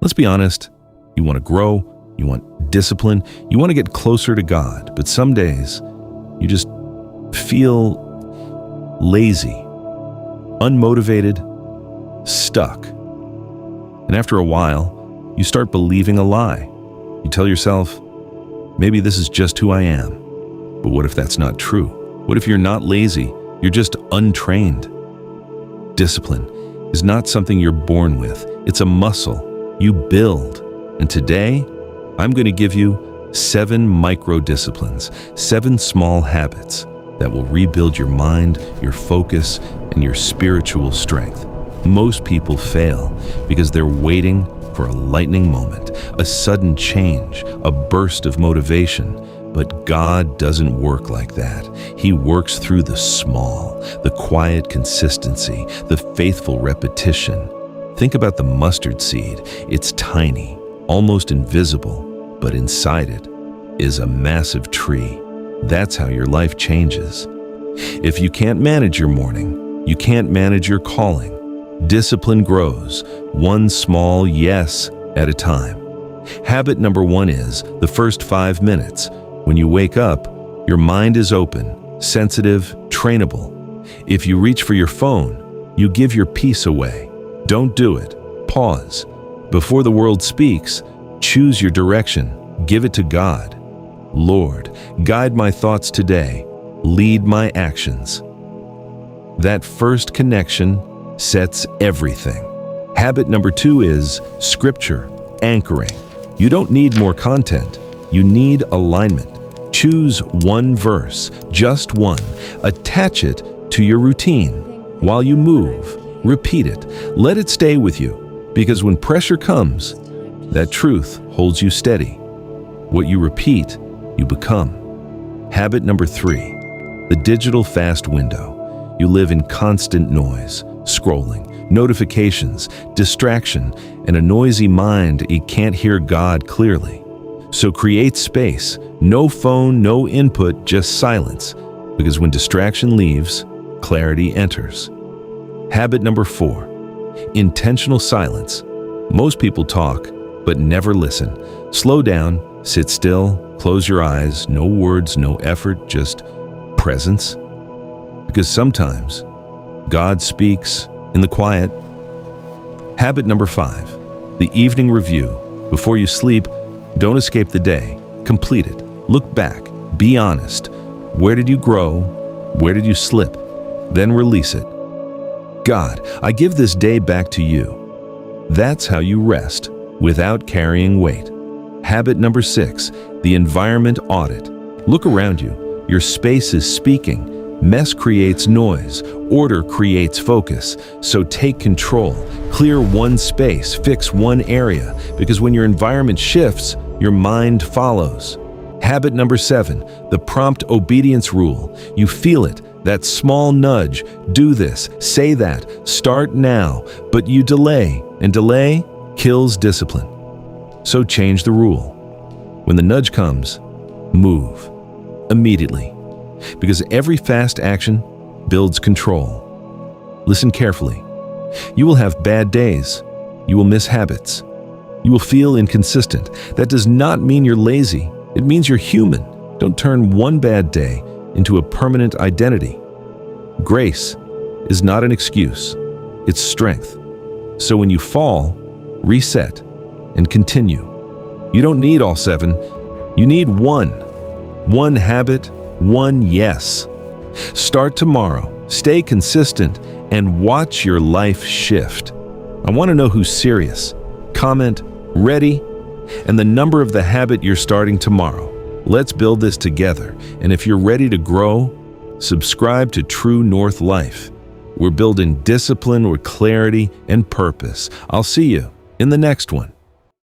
Let's be honest, you want to grow, you want discipline, you want to get closer to God, but some days you just feel lazy, unmotivated, stuck. And after a while, you start believing a lie. You tell yourself, maybe this is just who I am. But what if that's not true? What if you're not lazy? You're just untrained. Discipline is not something you're born with. It's a muscle you build. And today, I'm going to give you 7 micro-disciplines, 7 small habits that will rebuild your mind, your focus, and your spiritual strength. Most people fail because they're waiting for a lightning moment, a sudden change, a burst of motivation. But God doesn't work like that. He works through the small, the quiet consistency, the faithful repetition. Think about the mustard seed. It's tiny, almost invisible, but inside it is a massive tree. That's how your life changes. If you can't manage your morning, you can't manage your calling. Discipline grows, one small yes at a time. Habit number 1 is the first 5 minutes. When you wake up, your mind is open, sensitive, trainable. If you reach for your phone, you give your peace away. Don't do it. Pause. Before the world speaks, choose your direction. Give it to God. Lord, guide my thoughts today. Lead my actions. That first connection sets everything. Habit number 2 is scripture, anchoring. You don't need more content. You need alignment. Choose one verse, just one. Attach it to your routine. While you move, repeat it. Let it stay with you, because when pressure comes, that truth holds you steady. What you repeat, you become. Habit number 3, the digital fast window. You live in constant noise, scrolling, notifications, distraction, and a noisy mind. You can't hear God clearly. So create space. No phone, no input, just silence. Because when distraction leaves, clarity enters. Habit number 4, intentional silence. Most people talk, but never listen. Slow down, sit still, close your eyes, no words, no effort, just presence. Because sometimes God speaks in the quiet. Habit number 5, the evening review. Before you sleep, don't escape the day. Complete it. Look back. Be honest. Where did you grow? Where did you slip? Then release it. God, I give this day back to you. That's how you rest without carrying weight. Habit number 6, the environment audit. Look around you. Your space is speaking. Mess creates noise. Order creates focus. So take control. Clear one space. Fix one area. Because when your environment shifts, your mind follows. Habit number 7, the prompt obedience rule. You feel it. That small nudge. Do this. Say that. Start now. But you delay. And delay kills discipline. So change the rule. When the nudge comes, move. Immediately. Because every fast action builds control. Listen carefully. You will have bad days. You will miss habits. You will feel inconsistent. That does not mean you're lazy. It means you're human. Don't turn one bad day into a permanent identity. Grace is not an excuse. It's strength. So when you fall, reset and continue. You don't need all 7. You need one. One habit, one yes. Start tomorrow, stay consistent, and watch your life shift. I want to know who's serious. Comment, ready, and the number of the habit you're starting tomorrow. Let's build this together. And if you're ready to grow, subscribe to True North Life. We're building discipline with clarity and purpose. I'll see you in the next one.